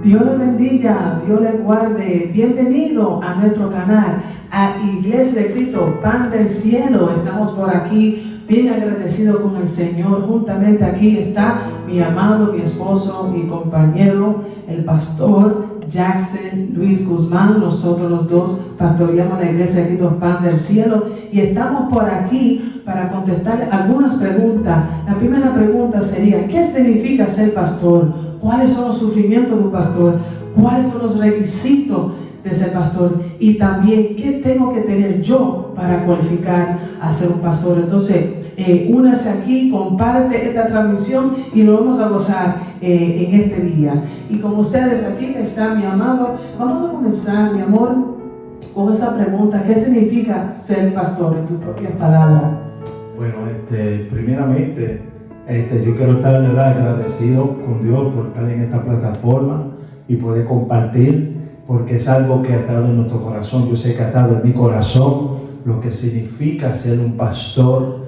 Dios le bendiga, Dios le guarde. Bienvenido a nuestro canal, a Iglesia de Cristo, Pan del Cielo. Estamos por aquí bien agradecidos con el Señor. Juntamente aquí está mi amado, mi esposo, mi compañero, el pastor Jackson Luis Guzmán. Nosotros los dos pastoreamos la Iglesia de Cristo, Pan del Cielo, y estamos por aquí para contestar algunas preguntas. La primera pregunta sería: ¿qué significa ser pastor? ¿Cuáles son los sufrimientos de un pastor? ¿Cuáles son los requisitos de ser pastor? Y también, ¿qué tengo que tener yo para cualificar a ser un pastor? Entonces, únase aquí, comparte esta transmisión y nos vamos a gozar en este día. Y como ustedes, aquí está mi amado. Vamos a comenzar, mi amor, con esa pregunta: ¿qué significa ser pastor en tus propias palabras? Bueno, primeramente, yo quiero estar, ¿verdad?, agradecido con Dios por estar en esta plataforma y poder compartir, porque es algo que ha estado en nuestro corazón. Yo sé que ha estado en mi corazón lo que significa ser un pastor.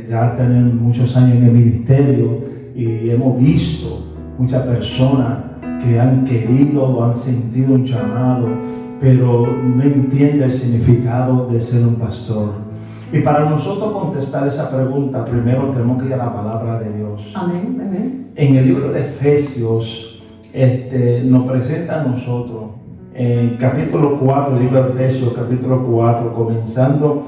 Ya tenemos muchos años en el ministerio y hemos visto muchas personas que han querido o han sentido un llamado, pero no entienden el significado de ser un pastor. Y para nosotros contestar esa pregunta, primero tenemos que ir a la palabra de Dios. Amén, amén. En el libro de Efesios nos presenta a nosotros, en capítulo 4, libro de Efesios, capítulo 4, comenzando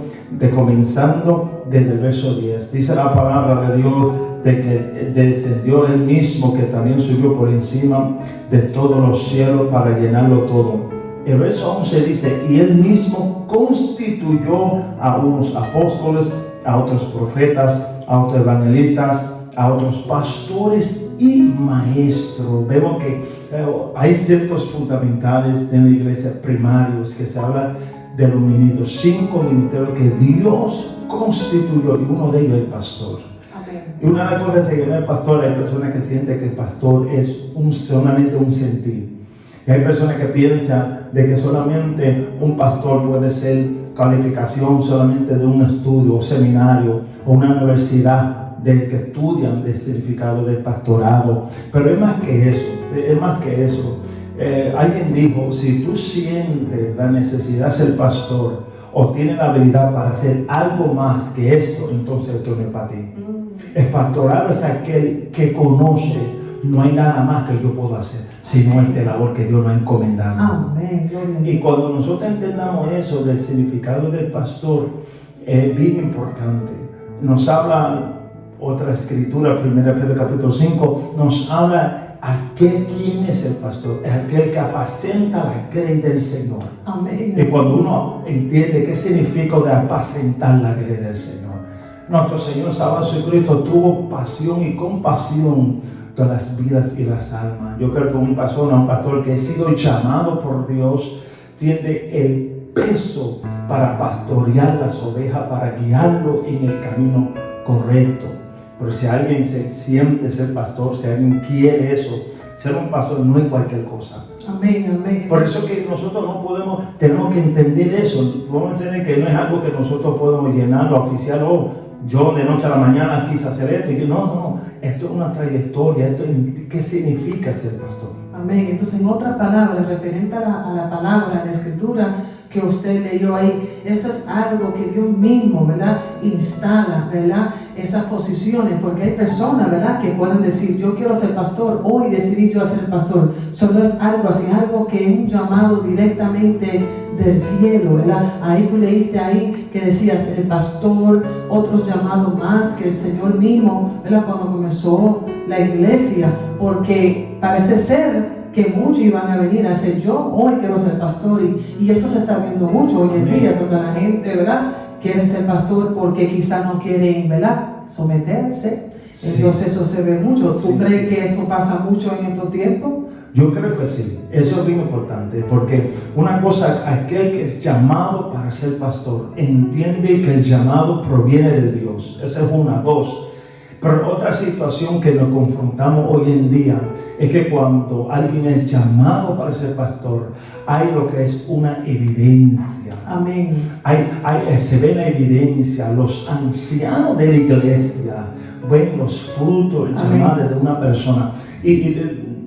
desde el verso 10. Dice la palabra de Dios de que descendió Él mismo, que también subió por encima de todos los cielos para llenarlo todo. El verso 11 dice: y Él mismo constituyó a unos apóstoles, a otros profetas, a otros evangelistas, a otros pastores y maestros. Vemos que hay ciertos fundamentales de la iglesia primarios que se habla de los ministros, 5 ministerios que Dios constituyó, y uno de ellos es el pastor. Amén. Y una de las cosas es que el pastor, hay personas que sienten que el pastor es solamente un sentir. Y hay personas que piensan de que solamente un pastor puede ser calificación solamente de un estudio, un seminario o una universidad de que estudian el significado del pastorado. Pero es más que eso, es más que eso. Alguien dijo: si tú sientes la necesidad de ser pastor o tienes la habilidad para hacer algo más que esto, entonces esto no es para ti. El pastorado es aquel que conoce: no hay nada más que yo puedo hacer, sino esta labor que Dios nos ha encomendado. Amén. Y cuando nosotros entendamos eso del significado del pastor, es bien importante. Nos habla otra escritura, 1 Pedro capítulo 5, nos habla quién es el pastor. Es aquel que apacenta la grey del Señor. Amén. Y cuando uno entiende qué significa de apacentar la grey del Señor, nuestro Señor Salvador Jesucristo tuvo pasión y compasión de las vidas y las almas. Yo creo que un pastor que ha sido llamado por Dios tiene el peso para pastorear las ovejas, para guiarlo en el camino correcto. Pero si alguien se siente ser pastor, si alguien quiere eso, ser un pastor no es cualquier cosa. Amén, amén. Por eso que nosotros tenemos que entender eso. Podemos entender que no es algo que nosotros podemos llenar o oficial. Yo de noche a la mañana quise hacer esto. Y no, esto es una trayectoria. ¿Qué significa ser pastor? Amén. Entonces, en otras palabras, referente a la palabra, a la escritura que usted leyó ahí, esto es algo que Dios mismo, ¿verdad?, instala, ¿verdad?, esas posiciones, porque hay personas, ¿verdad?, que pueden decir: yo quiero ser pastor, hoy decidí yo ser pastor. Solo es algo así, algo que es un llamado directamente del cielo, ¿verdad? Ahí tú leíste ahí que decías el pastor, otros llamados más que el Señor mismo, ¿verdad?, cuando comenzó la iglesia, porque parece ser que muchos iban a venir a ser: yo hoy quiero ser pastor, y eso se está viendo mucho hoy en día, donde la gente, ¿verdad?, quiere ser pastor porque quizás no quieren, ¿verdad?, someterse. Sí. Entonces eso se ve mucho. ¿Tú crees que eso pasa mucho en estos tiempos? Yo creo que sí. Eso es bien importante, porque una cosa, aquel que es llamado para ser pastor entiende que el llamado proviene de Dios. Esa es una. 2. Pero otra situación que nos confrontamos hoy en día es que cuando alguien es llamado para ser pastor, hay lo que es una evidencia. Amén. Se ve la evidencia. Los ancianos de la iglesia, ven los frutos, el Amén. llamado de una persona. Y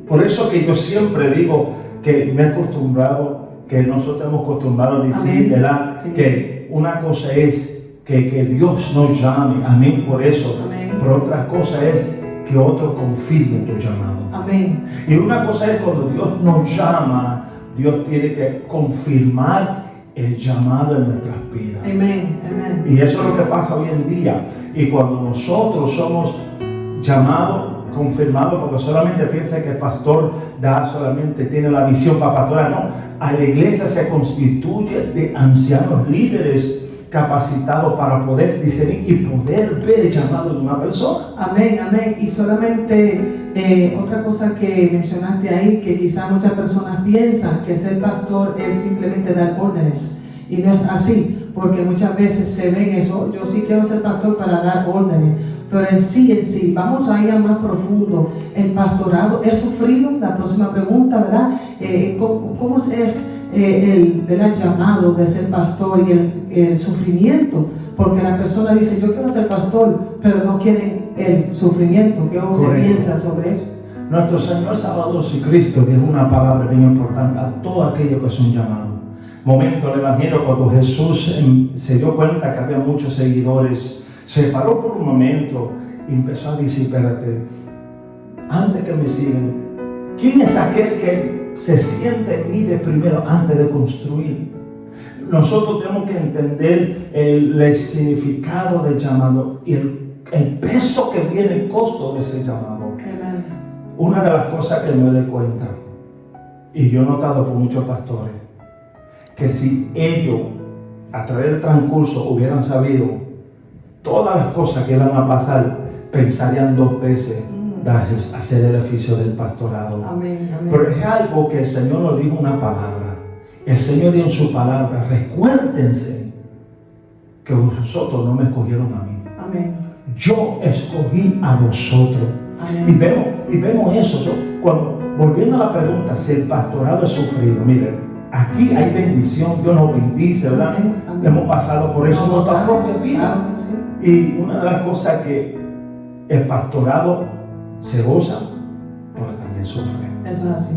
por eso que yo siempre digo que me he acostumbrado, que nosotros hemos acostumbrado a decir, Amén. ¿verdad? Sí. Que una cosa es que Dios nos llame, amén, por eso. Amén. Pero otra cosa es que otro confirme tu llamado. Amén. Y una cosa es cuando Dios nos llama, Dios tiene que confirmar el llamado en nuestras vidas. Amén. Amén. Y eso es lo que pasa hoy en día. Y cuando nosotros somos llamados, confirmados, porque solamente piensa que el pastor solamente tiene la visión para pastorar, no. A la iglesia se constituye de ancianos líderes capacitados para poder discernir y poder ver el llamado de una persona. Amén, amén. Y solamente otra cosa que mencionaste ahí, que quizá muchas personas piensan que ser pastor es simplemente dar órdenes. Y no es así, porque muchas veces se ven eso, yo sí quiero ser pastor para dar órdenes. Pero en sí, vamos a ir a más profundo. El pastorado es sufrido. La próxima pregunta, ¿verdad? ¿Cómo es el llamado de ser pastor y el sufrimiento? Porque la persona dice, yo quiero ser pastor, pero no quieren el sufrimiento. ¿Qué usted piensa sobre eso? Nuestro Señor Salvador Jesucristo dijo una palabra bien importante a todos aquellos que son llamados. Momento del Evangelio, cuando Jesús se dio cuenta que había muchos seguidores, se paró por un momento y empezó a decir, espérate, antes que me sigan, ¿quién es aquel que se siente en mí de primero antes de construir? Nosotros tenemos que entender el significado del llamado y el peso que viene, el costo de ese llamado. Amen. Una de las cosas que me doy cuenta, y yo he notado por muchos pastores, que si ellos a través del transcurso hubieran sabido todas las cosas que iban a pasar, pensarían dos veces hacer el oficio del pastorado. Amén, amén. Pero es algo que el Señor nos dijo una palabra. El Señor dio en su palabra, recuérdense que vosotros no me escogieron a mí. Amén. Yo escogí a vosotros. Amén. Y vemos eso. Cuando, volviendo a la pregunta, si el pastorado es sufrido, miren, aquí hay bendición, Dios nos bendice, ¿verdad? Amén, amén. Hemos pasado por eso en nuestra propia vida. Claro que sí. Y una de las cosas que el pastorado se goza, pero también sufre. Eso es así.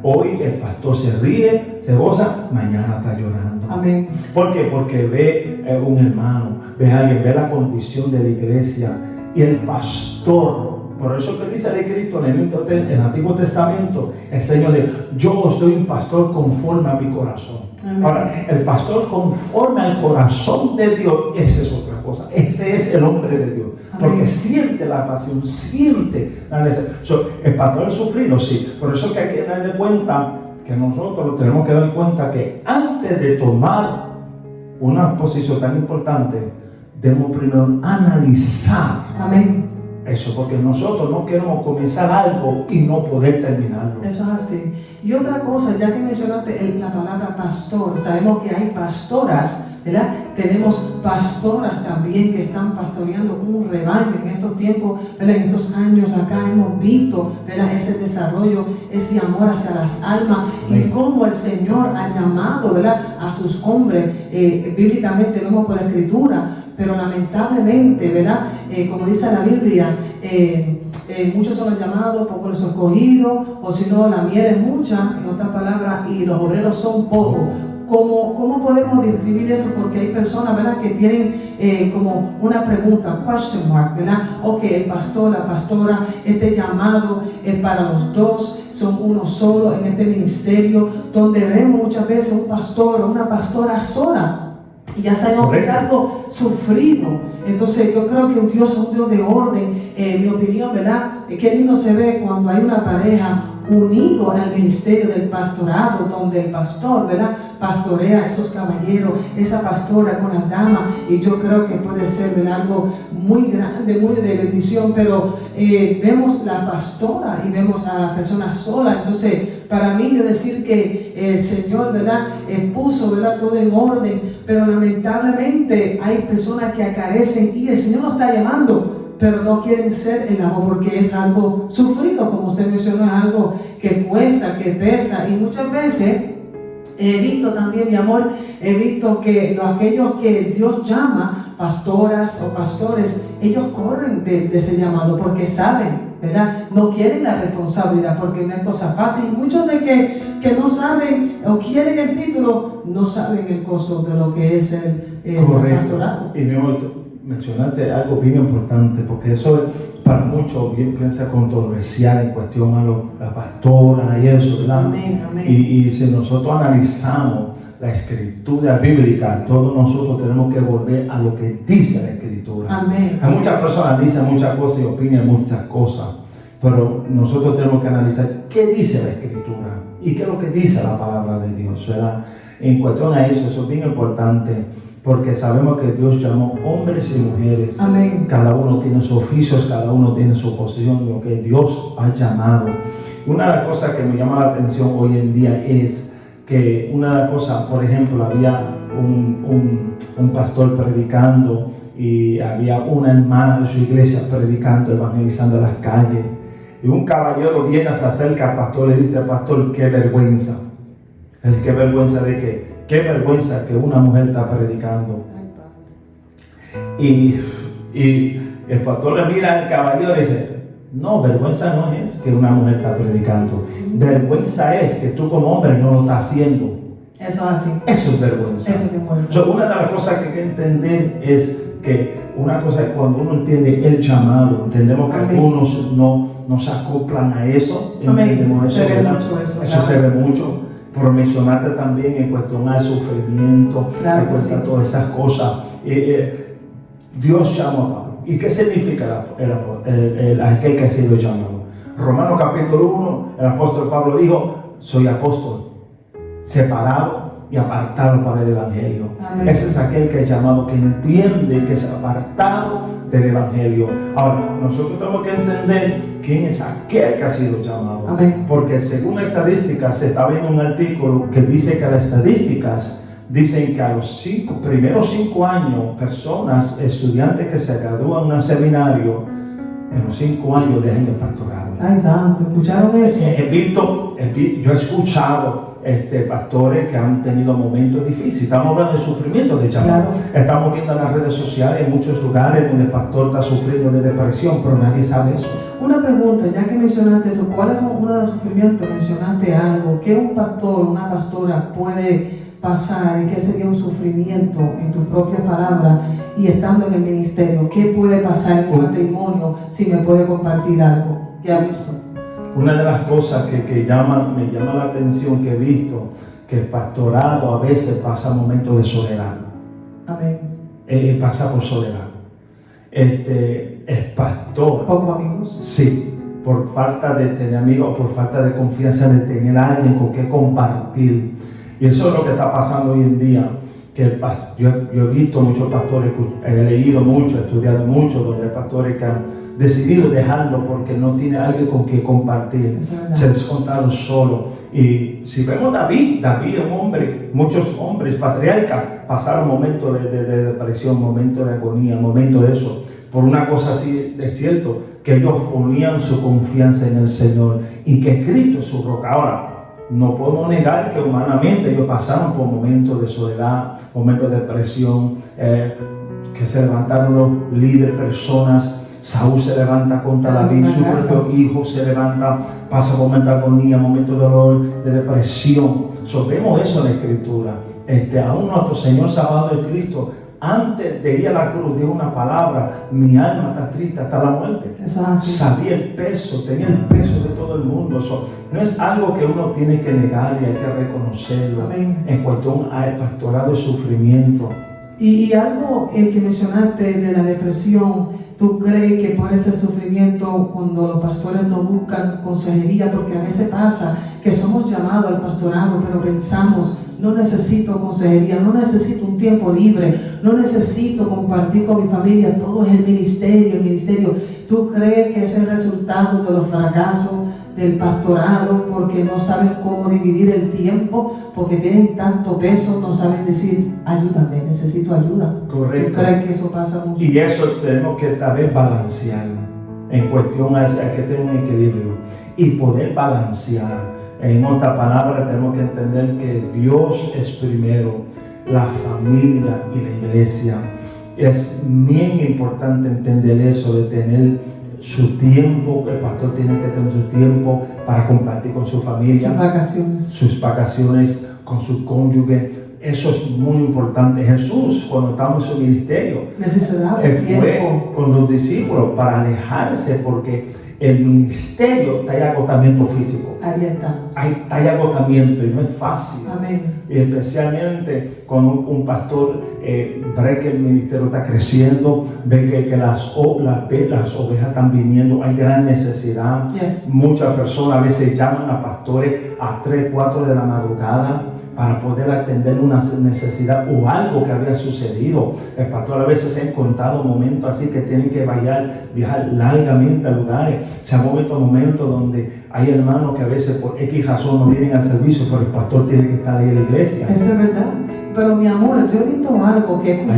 Hoy el pastor se ríe, se goza, mañana está llorando. Amén. ¿Por qué? Porque ve un hermano, ve a alguien, ve la condición de la iglesia. Y el pastor, por eso que dice de Cristo en el Antiguo Testamento, el Señor dice, yo soy un pastor conforme a mi corazón. Amén. Ahora, el pastor conforme al corazón de Dios, esa es otra cosa. Ese es el hombre de Dios. Amén. Porque siente la pasión, siente la necesidad. El pastor es sufrido, sí. Por eso que hay que darle cuenta, que nosotros tenemos que dar cuenta que antes de tomar una posición tan importante, debemos primero analizar. Amén. Eso, porque nosotros no queremos comenzar algo y no poder terminarlo. Eso es así. Y otra cosa, ya que mencionaste la palabra pastor, sabemos que hay pastoras, ¿verdad? Tenemos pastoras también que están pastoreando un rebaño en estos tiempos, ¿verdad? En estos años acá hemos visto, ¿verdad? Ese desarrollo, ese amor hacia las almas. Amén. Y cómo el Señor ha llamado, ¿verdad? A sus hombres, bíblicamente vemos por la Escritura, pero lamentablemente, ¿verdad? Como dice la Biblia, muchos son los llamados, pocos los escogidos, o si no, la miel es mucha, en otras palabras, y los obreros son pocos. ¿Cómo podemos describir eso? Porque hay personas, ¿verdad?, que tienen como una pregunta, question mark, ¿verdad? Ok, el pastor, la pastora, este llamado es para los dos, son uno solo en este ministerio, donde vemos muchas veces un pastor o una pastora sola. Y ya sabemos que es algo sufrido. Entonces yo creo que Dios es un Dios de orden. En mi opinión, ¿verdad? Qué lindo se ve cuando hay una pareja unido al ministerio del pastorado, donde el pastor, ¿verdad?, pastorea a esos caballeros, esa pastora con las damas, y yo creo que puede ser, ¿verdad?, algo muy grande, muy de bendición. Pero vemos la pastora y vemos a la persona sola. Entonces para mí yo decir que el Señor, ¿verdad?, puso, ¿verdad?, todo en orden, pero lamentablemente hay personas que carecen y el Señor nos está llamando, pero no quieren ser el amor, porque es algo sufrido, como usted mencionó, es algo que cuesta, que pesa, y muchas veces He visto también, mi amor, he visto que aquellos que Dios llama, pastoras o pastores, ellos corren de ese llamado porque saben, ¿verdad? No quieren la responsabilidad porque no es cosa fácil. Y muchos de que no saben o quieren el título, no saben el costo de lo que es el pastorado. Y mi amor, mencionaste algo bien importante, porque eso es para muchos bien piensa controversial en cuestión a la pastora y eso, ¿verdad? Amén, amén. Y si nosotros analizamos la escritura bíblica, todos nosotros tenemos que volver a lo que dice la escritura. Amén. Hay muchas personas que dicen muchas cosas y opinan muchas cosas, pero nosotros tenemos que analizar qué dice la escritura y qué es lo que dice la palabra de Dios, ¿verdad? En cuestión a eso es bien importante, porque sabemos que Dios llamó hombres y mujeres. Amén. Cada uno tiene sus oficios, cada uno tiene su posición, lo que Dios ha llamado. Una de las cosas que me llama la atención hoy en día es que una de las cosas, por ejemplo, había un pastor predicando y había una hermana de su iglesia predicando, evangelizando en las calles. Y un caballero viene, se acerca al pastor y le dice al pastor, qué vergüenza. Es que vergüenza de que, qué vergüenza que una mujer está predicando. Y el pastor le mira al caballero y dice, no, vergüenza no es que una mujer está predicando. Vergüenza es que tú como hombre no lo estás haciendo. Eso es así. Eso es vergüenza. Eso es vergüenza. So, una de las cosas que hay que entender es que una cosa es cuando uno entiende el llamado, entendemos que Amén. algunos no se acoplan a eso. Amén. Entendemos eso, Se ve ¿verdad? mucho eso. Eso se ve mucho. Pero mencionaste también en cuestión al sufrimiento, Claro en que cuestión a sí. todas esas cosas. Dios llamó a Pablo. ¿Y qué significa aquel que ha sido llamado? Romanos capítulo 1, el apóstol Pablo dijo, soy apóstol, separado y apartado para el Evangelio. Amén. Ese es aquel que es llamado, que entiende que es apartado del Evangelio. Ahora, nosotros tenemos que entender quién es aquel que ha sido llamado. Amén. Porque según las estadísticas, se está viendo un artículo que dice que las estadísticas dicen que a los primeros 5 años, personas, estudiantes que se gradúan en un seminario, en los 5 años dejan el pastorado. Ay, santo, ¿escucharon eso? Yo he escuchado pastores que han tenido momentos difíciles. Estamos hablando de sufrimiento, de llamado. Claro. Estamos viendo en las redes sociales en muchos lugares donde el pastor está sufriendo de depresión, pero nadie sabe eso. Una pregunta, ya que mencionaste eso, ¿cuáles son uno de los sufrimientos? Mencionaste algo, ¿qué un pastor, una pastora puede pasar y qué sería un sufrimiento en tu propia palabra y estando en el ministerio? ¿Qué puede pasar en un matrimonio? Si me puede compartir algo que ha visto. Una de las cosas que me llama la atención que he visto, que el pastorado a veces pasa momentos de soledad. Amén. Pasa por soledad. El pastor, ¿Poco amigos? sí, por falta de tener amigos, por falta de confianza de tener a alguien con que compartir. Y eso es lo que está pasando hoy en día. Que yo he visto muchos pastores, he leído mucho, he estudiado mucho, donde hay pastores que han decidido dejarlo porque no tiene alguien con quien compartir, se han encontrado solo. Y si vemos David es un hombre, muchos hombres patriarcas pasaron momentos de depresión, momentos de agonía, momentos de eso. Por una cosa así, es cierto, que ellos ponían su confianza en el Señor y que Cristo es su roca. Ahora, no podemos negar que humanamente ellos pasaron por momentos de soledad, momentos de depresión, que se levantaron los líderes, personas. Saúl se levanta contra David, su propio hijo se levanta, pasa momentos de agonía, momentos de dolor, de depresión. Vemos eso en la Escritura. Aún nuestro Señor Salvador de Cristo, antes de ir a la cruz, dijo una palabra: mi alma está triste hasta la muerte. Sabía el peso, tenía el peso de todo el mundo. No es algo que uno tiene que negar y hay que reconocerlo. Amén. En cuestión al pastorado de sufrimiento. Y algo que mencionaste de la depresión, ¿tú crees que puede ser sufrimiento cuando los pastores no buscan consejería? Porque a veces pasa que somos llamados al pastorado, pero pensamos, no necesito consejería, no necesito un tiempo libre, no necesito compartir con mi familia, todo es el ministerio. ¿Tú crees que es el resultado de los fracasos del pastorado porque no saben cómo dividir el tiempo, porque tienen tanto peso, no saben decir, ayúdame, necesito ayuda? Correcto. ¿Tú crees que eso pasa mucho? Y eso tenemos que tal vez balancear. En cuestión hay que tener un equilibrio y poder balancear En otra palabra, tenemos que entender que Dios es primero, la familia y la iglesia. Es bien importante entender eso, de tener su tiempo. El pastor tiene que tener su tiempo para compartir con su familia, sus vacaciones con su cónyuge. Eso es muy importante. Jesús, cuando estaba en su ministerio, fue con los discípulos para alejarse, porque el ministerio trae agotamiento físico. Ahí está. Hay agotamiento y no es fácil. Amén. Y especialmente cuando un pastor ve que el ministerio está creciendo, ve que las ovejas están viniendo, hay gran necesidad. Yes. Muchas personas a veces llaman a pastores a 3, 4 de la madrugada para poder atender una necesidad o algo que había sucedido. El pastor a veces se ha encontrado momentos así que tienen que viajar largamente a lugares. Se han movido momentos donde hay hermanos que a veces por X razón no vienen al servicio, pero el pastor tiene que estar ahí en la iglesia. Eso es verdad. Pero mi amor, yo he visto algo que he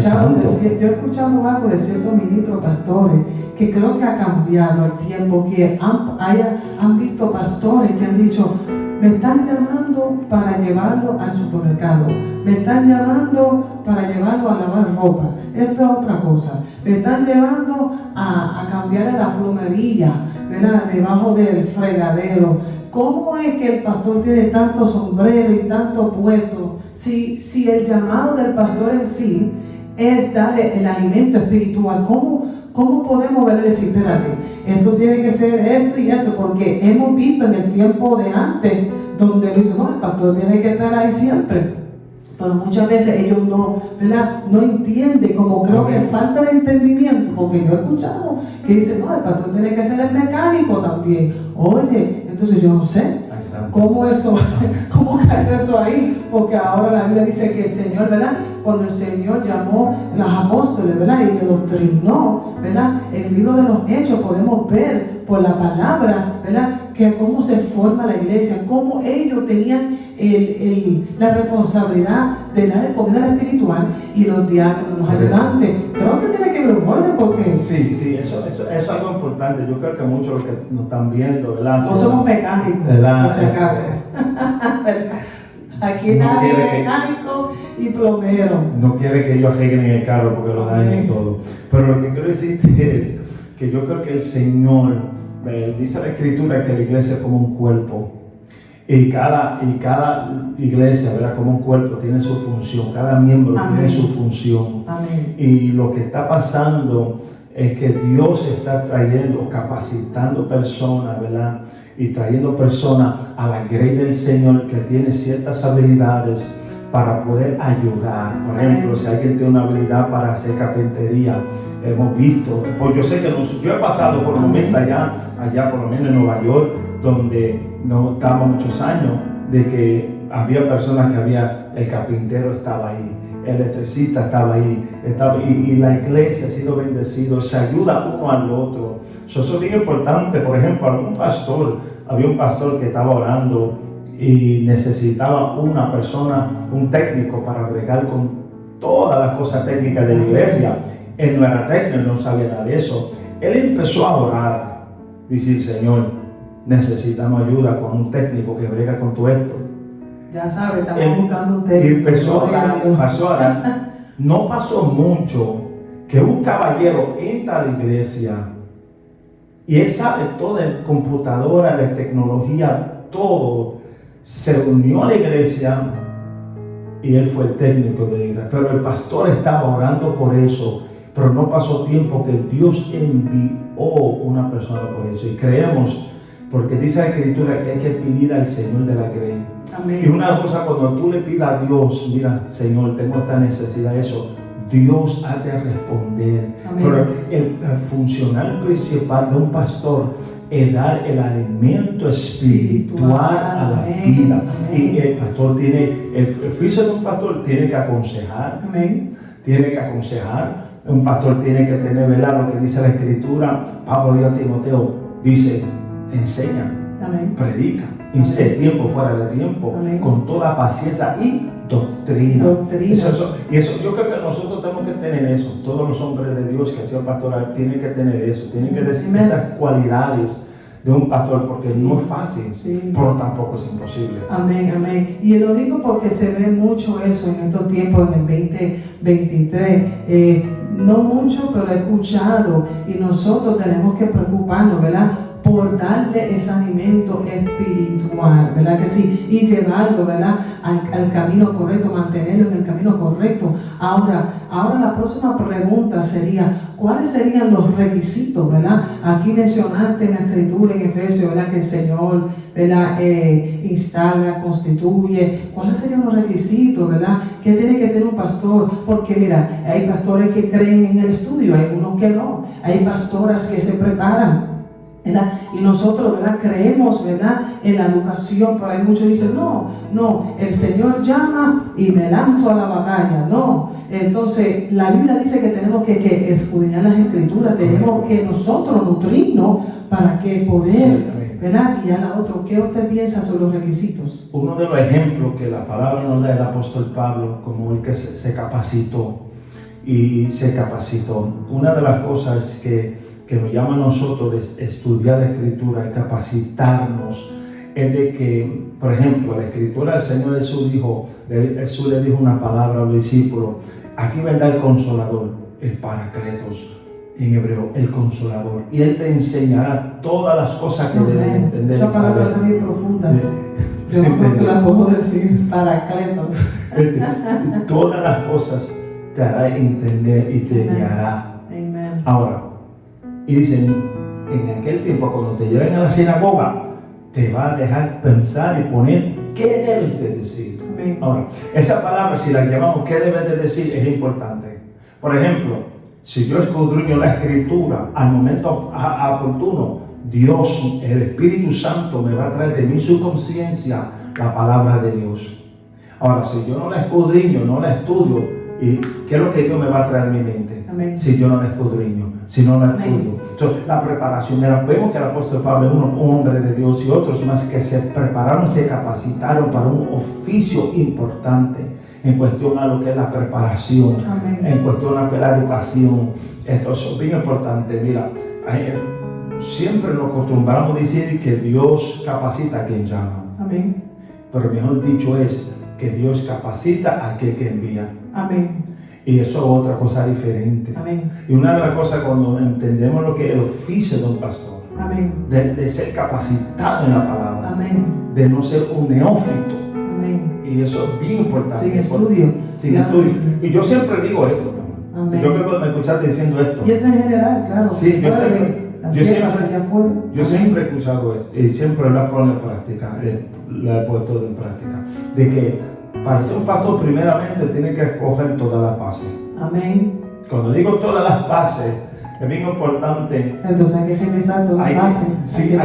escuchado algo de ciertos ministros pastores que creo que ha cambiado el tiempo, que han visto pastores que han dicho: me están llamando para llevarlo al supermercado, me están llamando para llevarlo a lavar ropa, esto es otra cosa, me están llevando a cambiar la plomería, ¿verdad?, debajo del fregadero. ¿Cómo es que el pastor tiene tanto sombrero y tanto puesto? Si el llamado del pastor en sí es dar el alimento espiritual, ¿cómo podemos ver y decir: espérate, esto tiene que ser esto y esto? Porque hemos visto en el tiempo de antes donde lo hizo, no, el pastor tiene que estar ahí siempre. Pero muchas veces ellos no, ¿verdad?, no entienden, como creo que falta de entendimiento, porque yo he escuchado que dicen: no, el pastor tiene que ser el mecánico también. Oye, entonces yo no sé cómo cayó eso ahí, porque ahora la Biblia dice que el Señor, ¿verdad?, cuando el Señor llamó a los apóstoles, ¿verdad?, y le doctrinó, ¿verdad?, en el libro de los Hechos podemos ver por la palabra, ¿verdad?, que cómo se forma la iglesia, cómo ellos tenían la responsabilidad de dar comida espiritual, y los diáconos, los ayudantes. Creo que tiene que ver un orden, porque sí, eso es algo importante. Yo creo que muchos de los que nos están viendo, ¿verdad? No somos mecánicos, ¿verdad? por si acaso. Aquí nadie es mecánico y plomero. No quiere que ellos arreglen el carro porque lo dañen todo. Pero lo que quiero decirte es que yo creo que el Señor, dice la Escritura que la iglesia es como un cuerpo. Y cada iglesia, ¿verdad?, como un cuerpo, tiene su función. Cada miembro tiene su función. Amén. Y lo que está pasando es que Dios está trayendo, capacitando personas, ¿verdad?, y trayendo personas a la grey del Señor que tiene ciertas habilidades para poder ayudar. Por ejemplo, si alguien tiene una habilidad para hacer carpintería, hemos visto, pues yo sé que yo he pasado por un momento allá por lo menos en Nueva York, donde no estábamos muchos años, de que había personas el carpintero estaba ahí, el electricista estaba ahí, y la iglesia ha sido bendecida, se ayuda uno al otro. Eso es bien importante. Por ejemplo, había un pastor que estaba orando y necesitaba una persona, un técnico para bregar con todas las cosas técnicas de la iglesia. Él no era técnico, no sabía nada de eso. Él empezó a orar, dice: Señor, necesitamos ayuda con un técnico que brega con todo esto. Ya sabes, estamos buscando un técnico. Y empezó a orar. No pasó mucho que un caballero entra a la iglesia y él sabe todo de computadora, de tecnología, todo. Se unió a la iglesia y él fue el técnico de la iglesia. Pero el pastor estaba orando por eso. Pero no pasó tiempo que Dios envió una persona por eso. Y creemos, porque dice la Escritura que hay que pedir al Señor de la grey. Amén. Y una cosa, cuando tú le pidas a Dios: mira, Señor, tengo esta necesidad, eso, Dios ha de responder. Amén. Pero el funcional principal de un pastor es dar el alimento espiritual a la vida. Y el pastor el oficio de un pastor tiene que aconsejar. Amén. Tiene que aconsejar. Un pastor tiene que tener, ¿verdad?, lo que dice la Escritura. Pablo dijo a Timoteo, dice: enseña, Amén, predica, de tiempo, fuera de tiempo, Amén, con toda paciencia y doctrina. Y eso, yo creo que nosotros tenemos que tener eso. Todos los hombres de Dios que han sido pastoral tienen que tener eso. Tienen que decir esas cualidades de un pastor, porque Sí. no es fácil, Sí. pero tampoco es imposible. Amén, amén. Y lo digo porque se ve mucho eso en estos tiempos, en el 2023. No mucho, pero he escuchado. Y nosotros tenemos que preocuparnos, ¿verdad? Por darle ese alimento espiritual, ¿verdad que sí? Y llevarlo, ¿verdad? Al camino correcto, mantenerlo en el camino correcto. Ahora la próxima pregunta sería, ¿cuáles serían los requisitos, ¿verdad? Aquí mencionaste en la escritura, en Efesios, ¿verdad? Que el Señor, ¿verdad? Instala, constituye. ¿Cuáles serían los requisitos, ¿verdad? ¿Qué tiene que tener un pastor? Porque mira, hay pastores que creen en el estudio, hay unos que no. Hay pastoras que se preparan, ¿verdad? Y nosotros, ¿verdad? Creemos, ¿verdad? En la educación, pero hay muchos que dicen, no, el Señor llama y me lanzo a la batalla. No, entonces la Biblia dice que tenemos que escudriñar las Escrituras, tenemos que nosotros nutrirnos para que poder, Sí, ¿verdad? Guiar a otro. ¿Qué usted piensa sobre los requisitos? uno de los ejemplos que la palabra nos da el apóstol Pablo, como el que se capacitó y se capacitó. Una de las cosas que nos llama a nosotros de estudiar la Escritura y capacitarnos es de que, por ejemplo, la Escritura del Señor Jesús le dijo una palabra a los discípulos. Aquí vendrá el Consolador, el Paracletos, en hebreo, el Consolador, y Él te enseñará todas las cosas que debes entender. Esa palabra saber. también profunda. Yo no creo que la puedo decir, Paracletos. Todas las cosas te hará entender y te guiará. Amén. Ahora, y dicen, en aquel tiempo cuando te lleven a la sinagoga, te va a dejar pensar y poner qué debes de decir. Amén. Ahora, esa palabra, si la llamamos qué debes de decir, es importante. Por ejemplo, si yo escudriño la Escritura al momento oportuno, Dios, el Espíritu Santo, me va a traer de mi subconsciencia la palabra de Dios. Ahora, si yo no la escudriño, no la estudio, ¿y qué es lo que Dios me va a traer a mi mente? Amén. Si yo no la escudriño, si no la Amén. estudio. Entonces, la preparación, vemos que el apóstol Pablo es un hombre de Dios y otros más que se prepararon, se capacitaron para un oficio importante en cuestión a lo que es la preparación, Amén. en cuestión a lo que es la educación. Esto es bien importante. Mira, siempre nos acostumbramos a decir que Dios capacita a quien llama, Amén. pero mejor dicho es que Dios capacita a aquel que envía. Amén. Y eso es otra cosa diferente. Amén. Y una de las cosas cuando entendemos lo que es el oficio de un pastor, Amén. de ser capacitado en la palabra, Amén. de no ser un neófito, Amén. y eso es bien importante. Sin estudio. Sin Claro estudio. que sí. Y yo siempre digo esto, mi hermano. Amén. Yo creo que me escuchaste diciendo esto. Y esto en general, claro. Sí, yo Fuera de siempre- las yo sierras siempre- allá afuera. Yo Amén. siempre he escuchado esto y siempre lo he puesto en práctica, lo he puesto en práctica, de que para ser un pastor primeramente tiene que escoger todas las bases. Amén. Cuando digo todas las bases, es bien importante. Entonces hay que revisar todas Hay las que, bases. sí,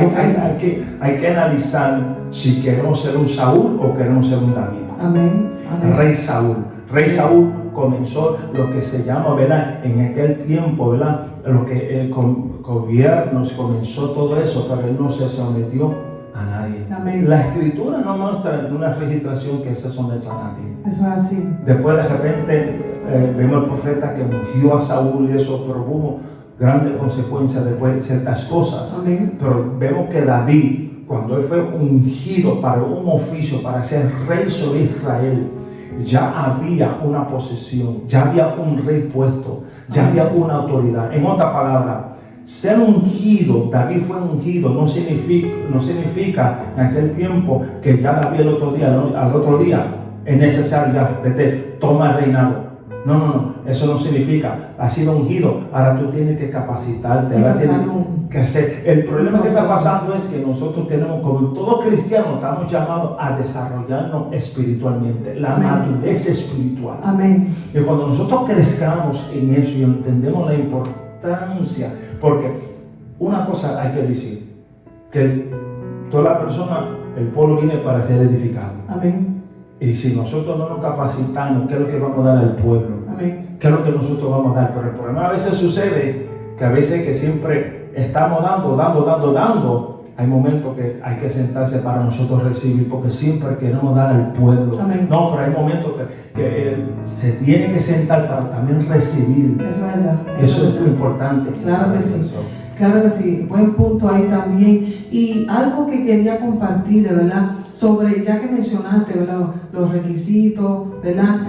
hay que analizar si queremos ser un Saúl o queremos ser un David. Amén. Amén. Rey Saúl. Rey Saúl comenzó lo que se llama, ¿verdad? En aquel tiempo, ¿verdad? Lo que el gobiernos comenzó todo eso, pero él no se sometió a nadie. Amén. La Escritura no muestra en una registración que se sometió a nadie. Eso es así. Después de repente vemos el profeta que ungió a Saúl y eso, pero hubo grandes consecuencias después de ciertas cosas. Amén. Pero vemos que David, cuando él fue ungido para un oficio, para ser rey sobre Israel, ya había una posesión, ya había un rey puesto, ya había una autoridad. En otra palabra, ser ungido, David fue ungido, no significa en aquel tiempo que ya David al otro día es necesario, ya, vete, toma el reinado. No, eso no significa, ha sido ungido, ahora tú tienes que capacitarte, ahora tienes que crecer. El problema que está pasando es que nosotros tenemos, como todo cristiano, estamos llamados a desarrollarnos espiritualmente, la madurez espiritual. Amén. Y cuando nosotros crezcamos en eso y entendemos la importancia, porque una cosa hay que decir, que toda la persona, el pueblo viene para ser edificado. Amén. Y si nosotros no nos capacitamos, ¿qué es lo que vamos a dar al pueblo? Amén. ¿Qué es lo que nosotros vamos a dar? Pero el problema a veces sucede que a veces que siempre estamos dando, hay momentos que hay que sentarse para nosotros recibir, porque siempre queremos dar al pueblo. Amén. No, pero hay momentos que se tiene que sentar para también recibir. Eso es verdad. Eso es muy importante. Claro que sí. Claro que sí, buen punto ahí también. Y algo que quería compartir, ¿verdad? Sobre, ya que mencionaste, ¿verdad? Los requisitos, ¿verdad?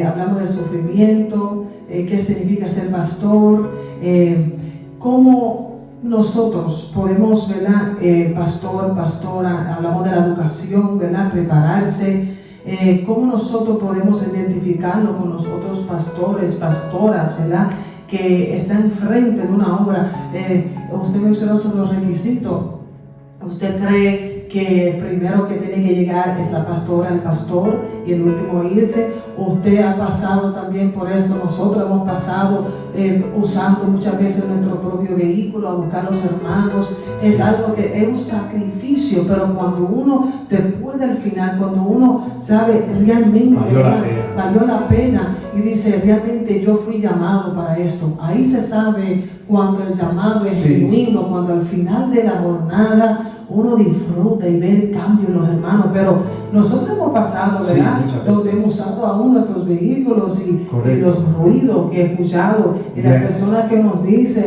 Hablamos del sufrimiento, qué significa ser pastor, cómo nosotros podemos, ¿verdad? Pastor, pastora, hablamos de la educación, ¿verdad? Prepararse. Cómo nosotros podemos identificarnos con los otros pastores, pastoras, ¿verdad? Que están frente de una obra. Usted mencionó sobre los requisitos. ¿Usted cree que el primero que tiene que llegar es la pastora, el pastor, y el último irse? Usted ha pasado también por eso. Nosotros hemos pasado usando muchas veces nuestro propio vehículo a buscar a los hermanos. Sí. Es algo que es un sacrificio, pero cuando uno, después del final, cuando uno sabe realmente valió la pena y dice, realmente yo fui llamado para esto, ahí se sabe cuando el llamado es genuino, cuando al final de la jornada uno disfruta y ve el cambio en los hermanos. Pero nosotros hemos pasado, ¿verdad? Donde hemos usado aún nuestros vehículos y los ruidos que he escuchado y las personas que nos dicen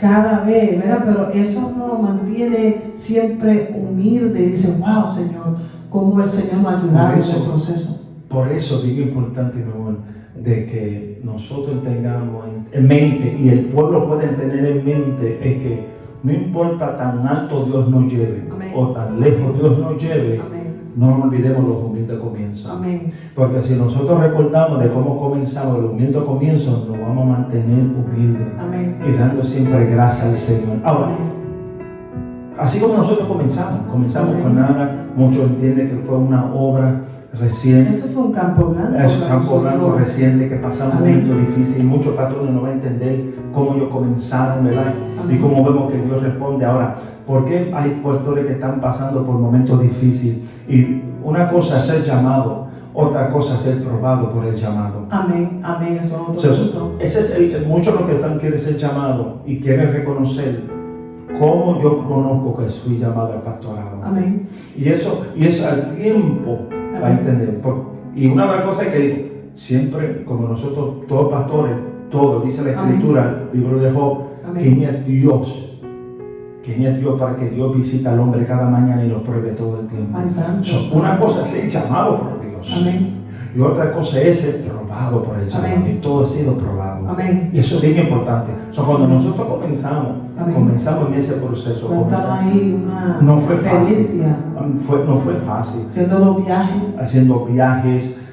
cada vez, ¿verdad? Pero eso nos mantiene siempre humilde y dice, wow, Señor, cómo el Señor nos ha ayudado en el proceso. Por eso es bien importante, mi amor, de que nosotros tengamos en mente, y el pueblo puede tener en mente, es que no importa tan alto Dios nos lleve, amén, o tan lejos Dios nos lleve, amén, no nos olvidemos los humildes comienzos. Amén. Porque si nosotros recordamos de cómo comenzamos los humildes comienzos, nos vamos a mantener humildes, amén, y dando siempre gracias al Señor. Ahora, amén, así como nosotros comenzamos amén, con nada. Muchos entienden que fue una obra reciente. Eso fue un campo blanco. Es un campo blanco reciente que pasamos un momento difícil. Muchos pastores no van a entender cómo ellos comenzaron, ¿verdad? Amén. Y cómo vemos que Dios responde. Ahora, ¿por qué hay pastores que están pasando por momentos difíciles? Y una cosa es ser llamado, otra cosa es ser probado por el llamado. Amén, amén. Eso es otro punto. Ese es muchos de los que están quieren ser llamados y quieren reconocer cómo yo conozco que fui llamado al pastorado. Amén. Y eso al tiempo va a entender. Y una de las cosas es que siempre, como nosotros, todos pastores, todo dice la Escritura, el libro de Job, ¿quién es Dios? ¿Quién es Dios para que Dios visita al hombre cada mañana y lo pruebe todo el tiempo? Una cosa es ser llamado por Dios. Amén. Y otra cosa es ser probado por el llamado. Amén. Y todo ha sido probado. Amén. Y eso es bien importante. Cuando nosotros comenzamos en ese proceso. No fue fácil. No fue fácil. Haciendo viajes.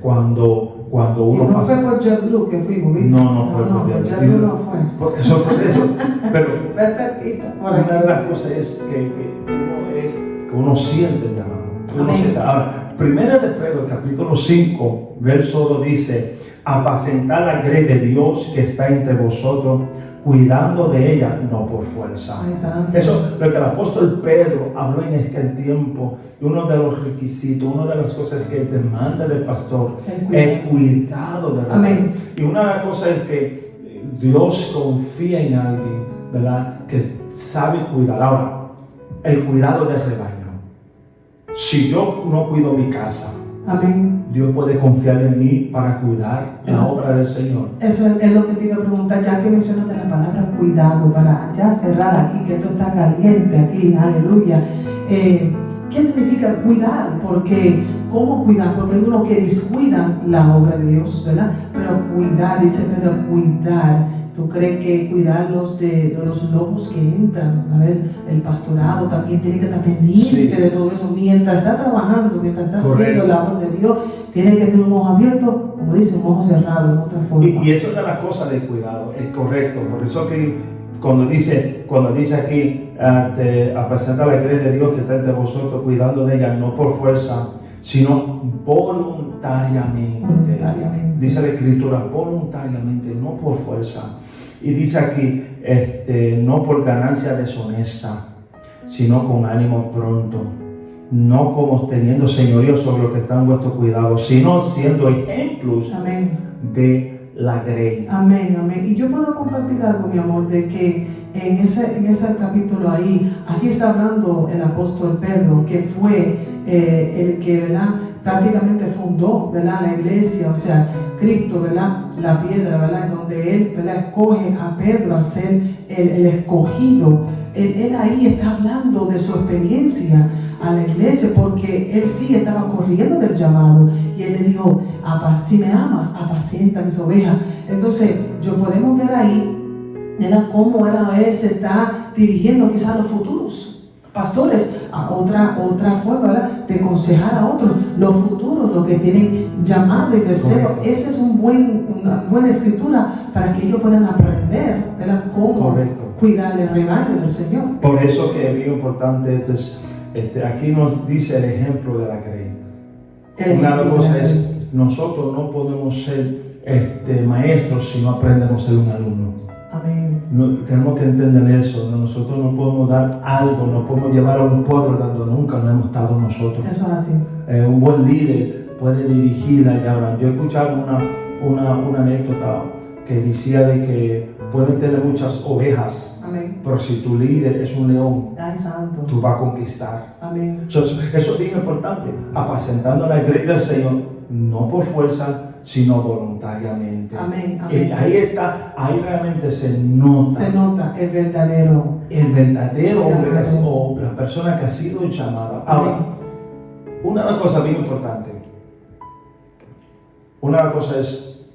Cuando uno no fue por JetBlue que fuimos, ¿viste? No fue por JetBlue. No fue. Eso fue eso. Pero una de las cosas es que uno siente el llamado. Ahora, primera de Pedro, capítulo 5, verso 2 dice: apacentar la grey de Dios que está entre vosotros, cuidando de ella, no por fuerza. Eso es lo que el apóstol Pedro habló en aquel tiempo. Uno de los requisitos, una de las cosas que demanda del pastor es el cuidado de la grey. Y una de las cosas es que Dios confía en alguien, ¿verdad?, que sabe cuidar. Ahora, el cuidado del rebaño. Si yo no cuido mi casa, amén, Dios puede confiar en mí para cuidar la obra del Señor. Eso es lo que te iba a preguntar, ya que mencionaste la palabra cuidado, para ya cerrar aquí, que esto está caliente aquí, aleluya. ¿Qué significa cuidar? Porque, ¿cómo cuidar? Porque hay unos que descuidan la obra de Dios, ¿verdad? Pero cuidar, dice Pedro, cuidar. ¿Tú crees que cuidarlos de los lobos que entran? A ver, el pastorado también tiene que estar pendiente de todo eso. Mientras está trabajando, mientras está haciendo la obra de Dios, tiene que tener un ojo abierto, como dice, un ojo cerrado, en otra forma. Y eso es de las cosas de cuidado, es correcto. Por eso que cuando dice aquí, apacentar la grey de Dios que está entre vosotros, cuidando de ella, no por fuerza, sino voluntariamente. Dice la Escritura, voluntariamente, no por fuerza. Y dice aquí, no por ganancia deshonesta, sino con ánimo pronto, no como teniendo señorío sobre los que están en vuestro cuidado, sino siendo ejemplos de la grey. Amén, amén. Y yo puedo compartir algo, mi amor, de que en ese capítulo ahí, aquí está hablando el apóstol Pedro, que fue el que, ¿verdad?, prácticamente fundó, ¿verdad?, la iglesia, o sea, Cristo, ¿verdad?, la piedra, ¿verdad?, donde Él, ¿verdad?, escoge a Pedro a ser el escogido. Él ahí está hablando de su experiencia a la iglesia, porque él sí estaba corriendo del llamado, y él le dijo: si me amas, apacienta mis ovejas. Entonces, podemos ver ahí, ¿verdad?, cómo él se está dirigiendo quizás a los futuros pastores, a otra forma, ¿verdad?, de aconsejar a otros, los futuros, los que tienen llamado y deseo. Esa es una buena escritura para que ellos puedan aprender, ¿verdad?, cómo cuidar el rebaño del Señor. Por eso que es bien importante, aquí nos dice el ejemplo de la Grey. Una cosa es, nosotros no podemos ser maestros si no aprendemos a ser un alumno. Amén. Tenemos que entender eso. Nosotros no podemos dar algo, no podemos llevar a un pueblo donde nunca nos hemos estado nosotros. Eso es así. Un buen líder puede dirigir allá. Yo he escuchado una anécdota que decía de que pueden tener muchas ovejas. Amén. Pero si tu líder es un león, ay, santo, tú vas a conquistar. Amén. Eso es bien importante. Apacentando la grey del Señor, no por fuerza, sino voluntariamente. Amén. Amén. Ahí realmente se nota el verdadero hombre o la persona que ha sido llamada. Ahora, una cosa bien importante. Una cosa es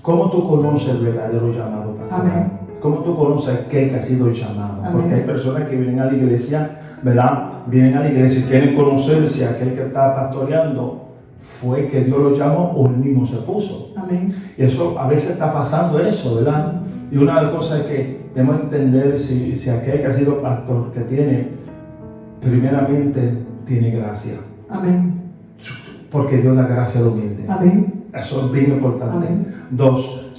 cómo tú conoces el verdadero llamado, pastor. Amén. ¿Cómo tú conoces aquel que ha sido llamado? Amén. Porque hay personas que vienen a la iglesia, ¿verdad? Vienen a la iglesia y quieren conocer si aquel que está pastoreando fue que Dios lo llamó o él mismo se puso. Amén. Y eso, a veces está pasando eso, ¿verdad? Y una de las cosas es que debemos entender si aquel que ha sido pastor, que primeramente tiene gracia. Amén. Porque Dios da gracia al humilde. Amén. Eso es bien importante. Amén. 2,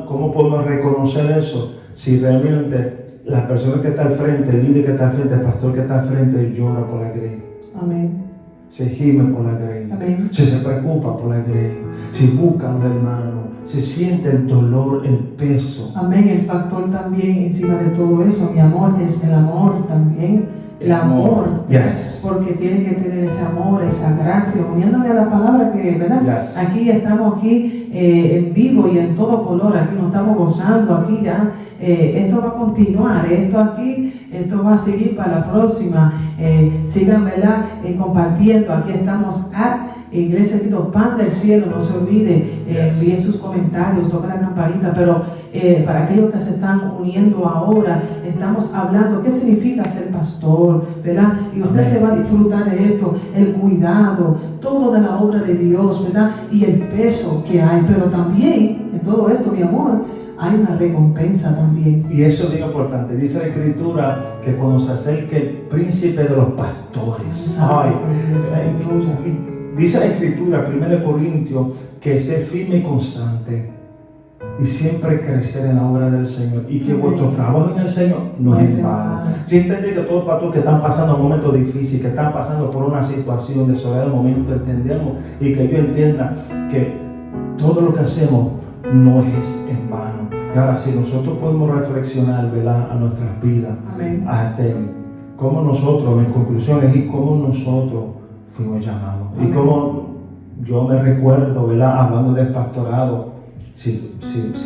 ¿cómo podemos reconocer eso? Si realmente la persona que está al frente, el líder que está al frente, el pastor que está al frente, llora por la grey. Amén. Se gime por la grey. Amén. Si se preocupa por la grey. Si busca a los hermanos. Se siente el dolor, el peso. Amén. El factor también encima de todo eso, mi amor, es el amor también. El amor, yes. Porque tiene que tener ese amor, esa gracia, uniéndome a la palabra que, ¿verdad? Yes. Aquí estamos en vivo y en todo color, aquí nos estamos gozando, aquí ya, esto va a continuar, esto va a seguir para la próxima, sigan, ¿verdad?, compartiendo, aquí estamos Iglesia Cristo, Pan del Cielo, no se olvide, envíe sus comentarios, toque la campanita, pero para aquellos que se están uniendo ahora, estamos hablando qué significa ser pastor, ¿verdad? Y usted se va a disfrutar de esto, el cuidado, todo de la obra de Dios, ¿verdad? Y el peso que hay, pero también en todo esto, mi amor, hay una recompensa también. Y eso es bien importante. Dice la Escritura que cuando se acerque el príncipe de los pastores, dice la Escritura, 1 Corintios, que esté firme y constante y siempre crecer en la obra del Señor, y que vuestro trabajo en el Señor no es en vano. Si entendí que todos los pastores que están pasando momentos difíciles, que están pasando por una situación de soledad, momento, entendemos, y que ellos entiendan que todo lo que hacemos no es en vano. Y ahora, si nosotros podemos reflexionar, ¿verdad?, a nuestras vidas, cómo nosotros, en conclusión, y cómo nosotros fuimos llamados. Amén. Y cómo yo me recuerdo, ¿verdad?, hablando del pastorado, si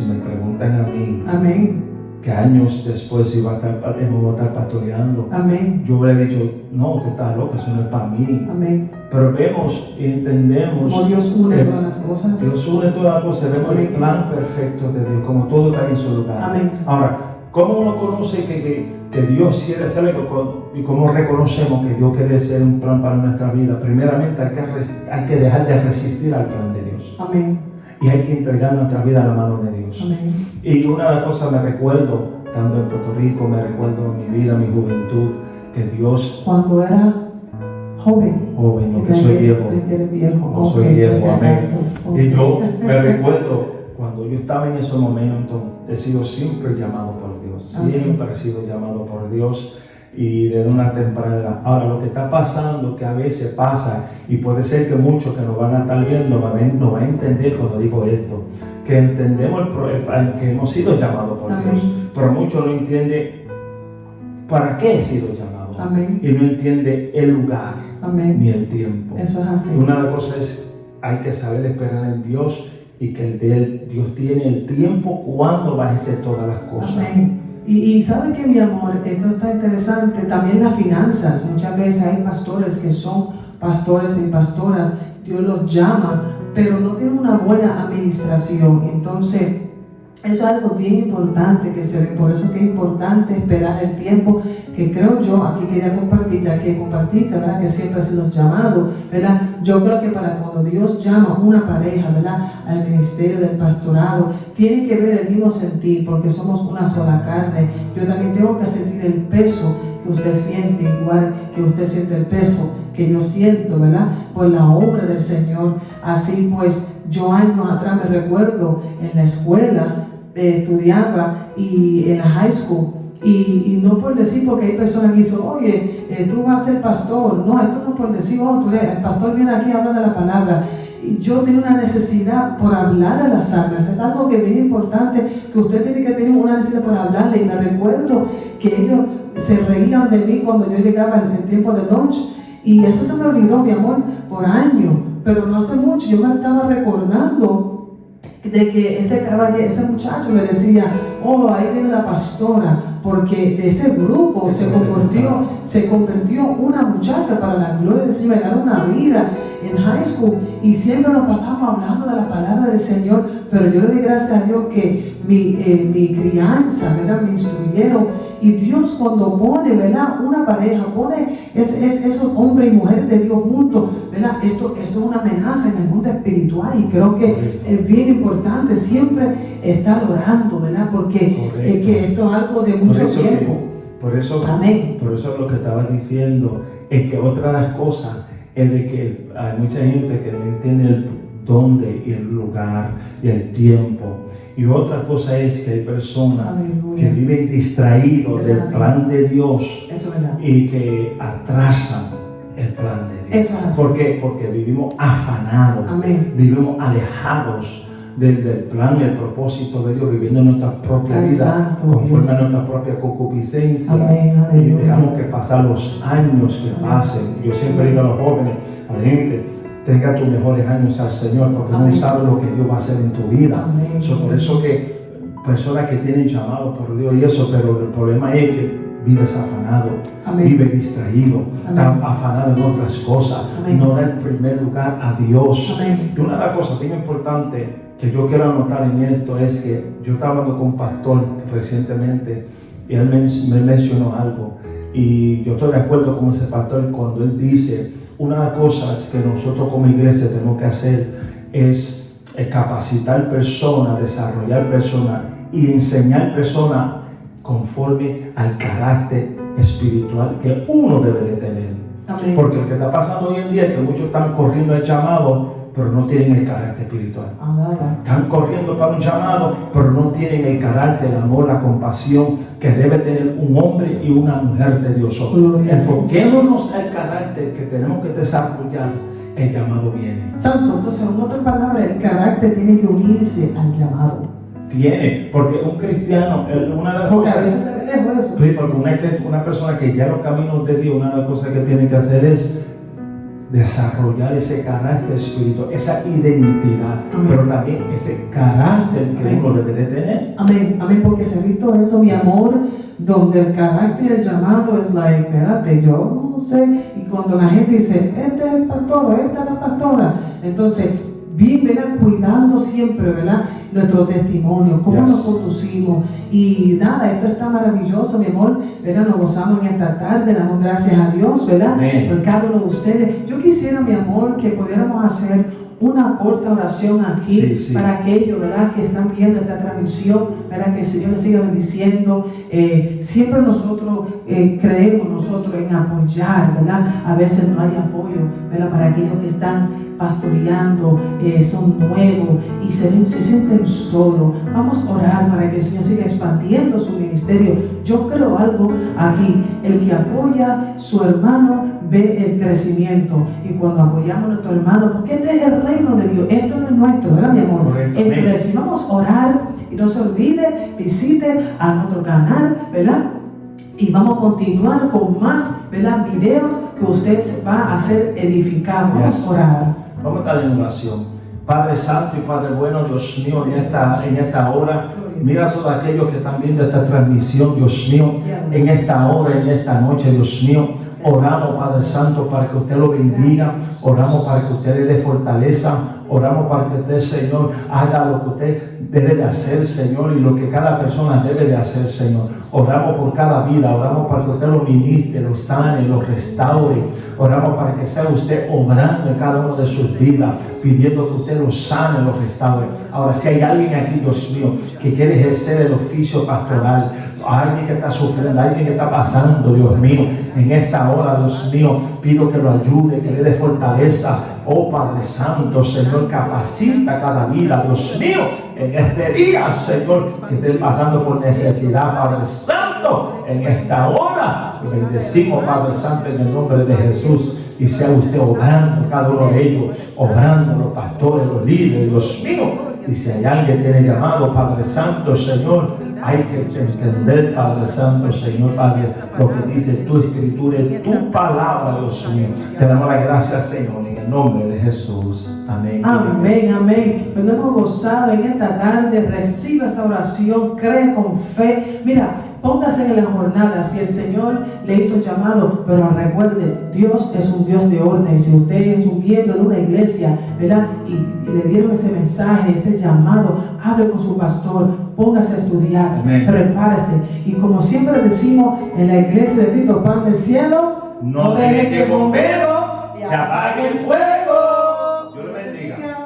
me preguntan a mí, amén, que años después hemos a estar pastoreando, amén, yo hubiera dicho, no, usted está loco, eso no es para mí. Amén. Pero vemos y entendemos como Dios une todas las cosas. Dios une todas las cosas, vemos amén, el plan perfecto de Dios, como todo cae en su lugar. Amén. Ahora, ¿cómo uno conoce que Dios quiere hacer algo? ¿Y cómo reconocemos que Dios quiere hacer un plan para nuestra vida? Primeramente hay que dejar de resistir al plan de Dios. Amén. Y hay que entregar nuestra vida a la mano de Dios. Amén. Y una de las cosas me recuerdo, estando en Puerto Rico, me recuerdo mi vida, mi juventud, que Dios... Cuando era joven, no que soy viejo. No soy viejo, amén. Y yo me recuerdo, cuando yo estaba en ese momento, he sido siempre llamado por Dios. Siempre he sido llamado por Dios. Y desde una temprana edad. Ahora, lo que está pasando, que a veces pasa, y puede ser que muchos que nos van a estar viendo nos van a entender cuando digo esto, que entendemos que hemos sido llamados por amén, Dios, pero muchos no entienden para qué he sido llamado. Amén. y no entiende el lugar Amén. ni el tiempo. Eso es así. Y una de las cosas es, hay que saber esperar en Dios y que Dios tiene el tiempo cuando va a hacer todas las cosas. Amén. Y sabe que, mi amor, esto está interesante, también las finanzas. Muchas veces hay pastores que son pastores y pastoras, Dios los llama, pero no tienen una buena administración. Entonces, eso es algo bien importante que se ve. Por eso que es importante esperar el tiempo, que creo yo, aquí quería compartir, ya que compartiste, ¿verdad? Que siempre ha sido llamado, ¿verdad? Yo creo que para cuando Dios llama a una pareja, ¿verdad? Al ministerio del pastorado, tiene que ver el mismo sentir, porque somos una sola carne. Yo también tengo que sentir el peso que usted siente, igual que usted siente el peso que yo siento, ¿verdad? Por la obra del Señor. Así pues, yo años atrás me recuerdo en la escuela, estudiaba y en la high school, y no por decir, porque hay personas que dicen, oye, tú vas a ser pastor. No, esto no es por decir, el pastor viene aquí a hablar de la palabra. Y yo tengo una necesidad por hablar a las almas. Es algo que es bien importante, que usted tiene que tener una necesidad por hablarle. Y me recuerdo que ellos se reían de mí cuando yo llegaba en el tiempo de lunch, y eso se me olvidó, mi amor, por años. Pero no hace mucho yo me estaba recordando de que ese muchacho me decía, ahí viene la pastora, porque de ese grupo se convirtió una muchacha para la gloria del Señor, ganó una vida en high school, y siempre nos pasamos hablando de la palabra del Señor. Pero yo le doy gracias a Dios que mi crianza, ¿verdad?, me instruyeron. Y Dios, cuando pone, ¿verdad?, una pareja, pone esos hombres y mujeres de Dios juntos, ¿verdad? Esto es una amenaza en el mundo espiritual, y creo que es bien importante siempre estar orando, ¿verdad? Porque que esto es algo de mucho tiempo. Amén. Por eso lo que estaba diciendo es que otra de las cosas es de que hay mucha gente que no entiende el dónde y el lugar y el tiempo. Y otra cosa es que hay personas que viven distraídos del plan de Dios y que atrasan el plan de Dios. ¿Por qué? Porque vivimos afanados, vivimos alejados del plan y el propósito de Dios, viviendo nuestra propia vida conforme a nuestra propia concupiscencia. Y dejamos que pasen los años que pasen. Yo siempre digo a los jóvenes, a la gente, tenga tus mejores años al Señor, porque no sabes lo que Dios va a hacer en tu vida. Por eso que personas que tienen llamado por Dios y eso, pero el problema es que vives afanado, vives distraído, estás afanado en otras cosas, no da el primer lugar a Dios. Y una de las cosas bien importantes que yo quiero anotar en esto es que yo estaba hablando con un pastor recientemente y él me mencionó algo, y yo estoy de acuerdo con ese pastor cuando él dice, una de las cosas que nosotros como iglesia tenemos que hacer es capacitar personas, desarrollar personas y enseñar personas conforme al carácter espiritual que uno debe de tener. Porque lo que está pasando hoy en día es que muchos están corriendo el llamado, pero no tienen el carácter espiritual. Están corriendo para un llamado, pero no tienen el carácter, el amor, la compasión que debe tener un hombre y una mujer de Dios. Enfoquémonos al carácter que tenemos que desarrollar. El llamado viene. Santo, entonces, en otras palabras, el carácter tiene que unirse al llamado. Porque un cristiano, una de las porque cosas, a veces se ve lejos eso. Sí, porque una persona que ya los caminos de Dios, una de las cosas que tiene que hacer es desarrollar ese carácter espiritual, esa identidad, pero también ese carácter que uno debe de tener. Amén, porque se ha visto eso, mi amor, donde el carácter y el llamado es espérate, yo no sé, y cuando la gente dice, este es el pastor, esta es la pastora, entonces, bien, ¿verdad? Cuidando siempre, ¿verdad?, nuestro testimonio, cómo nos conducimos. Y nada, esto está maravilloso, mi amor, ¿verdad? Nos gozamos en esta tarde, damos gracias a Dios, ¿verdad? Por cada uno de ustedes. Yo quisiera, mi amor, que pudiéramos hacer una corta oración aquí para aquellos, ¿verdad?, que están viendo esta transmisión, ¿verdad?, que el Señor les siga bendiciendo. Siempre nosotros creemos en apoyar, ¿verdad? A veces no hay apoyo, ¿verdad?, para aquellos que están pastoreando, son nuevos y se sienten solos. Vamos a orar para que el Señor siga expandiendo su ministerio. Yo creo algo aquí, el que apoya a su hermano ve el crecimiento, y cuando apoyamos a nuestro hermano, porque este es el reino de Dios, esto no es nuestro, ¿verdad, mi amor? Entonces, vamos a orar, y no se olvide, visite a nuestro canal, ¿verdad? Y vamos a continuar con más, ¿verdad?, videos que usted va a ser edificado. Vamos a orar. Vamos a estar en oración. Padre Santo y Padre bueno, Dios mío, en esta hora, mira a todos aquellos que están viendo esta transmisión, Dios mío, en esta hora, en esta noche, Dios mío. Oramos, Padre Santo, para que usted lo bendiga. Oramos para que usted le dé fortaleza. Oramos para que usted, Señor, haga lo que usted debe de hacer, Señor, y lo que cada persona debe de hacer, Señor. Oramos por cada vida. Oramos para que usted lo ministre, lo sane, lo restaure. Oramos para que sea usted obrando en cada uno de sus vidas, pidiendo que usted lo sane, lo restaure. Ahora, si hay alguien aquí, Dios mío, que quiere ejercer el oficio pastoral, alguien que está sufriendo, alguien que está pasando, Dios mío, en esta hora, Dios mío, pido que lo ayude, que le dé fortaleza. Oh Padre Santo, Señor, capacita cada vida, Dios mío, en este día, Señor, que estén pasando por necesidad, Padre Santo, en esta hora. Bendecimos, Padre Santo, en el nombre de Jesús, y sea usted obrando cada uno de ellos, obrando los pastores, los líderes, Dios mío. Y si hay alguien que tiene llamado, Padre Santo, Señor, hay que entender, Padre Santo, Señor, Padre, lo que dice tu escritura y tu palabra, Dios mío. Te damos las gracias, Señor, en el nombre de Jesús. Amén. Amén, amén. Nos hemos gozado en esta tarde. Reciba esa oración, cree con fe. Mira, póngase en la jornada. Si el Señor le hizo llamado, pero recuerde, Dios es un Dios de orden. Si usted es un miembro de una iglesia, ¿verdad?, y le dieron ese mensaje, ese llamado, hable con su pastor, póngase a estudiar, Amén. Prepárese. Y como siempre decimos en la iglesia de Cristo Pan del Cielo, No deje que el bombero te apague el fuego.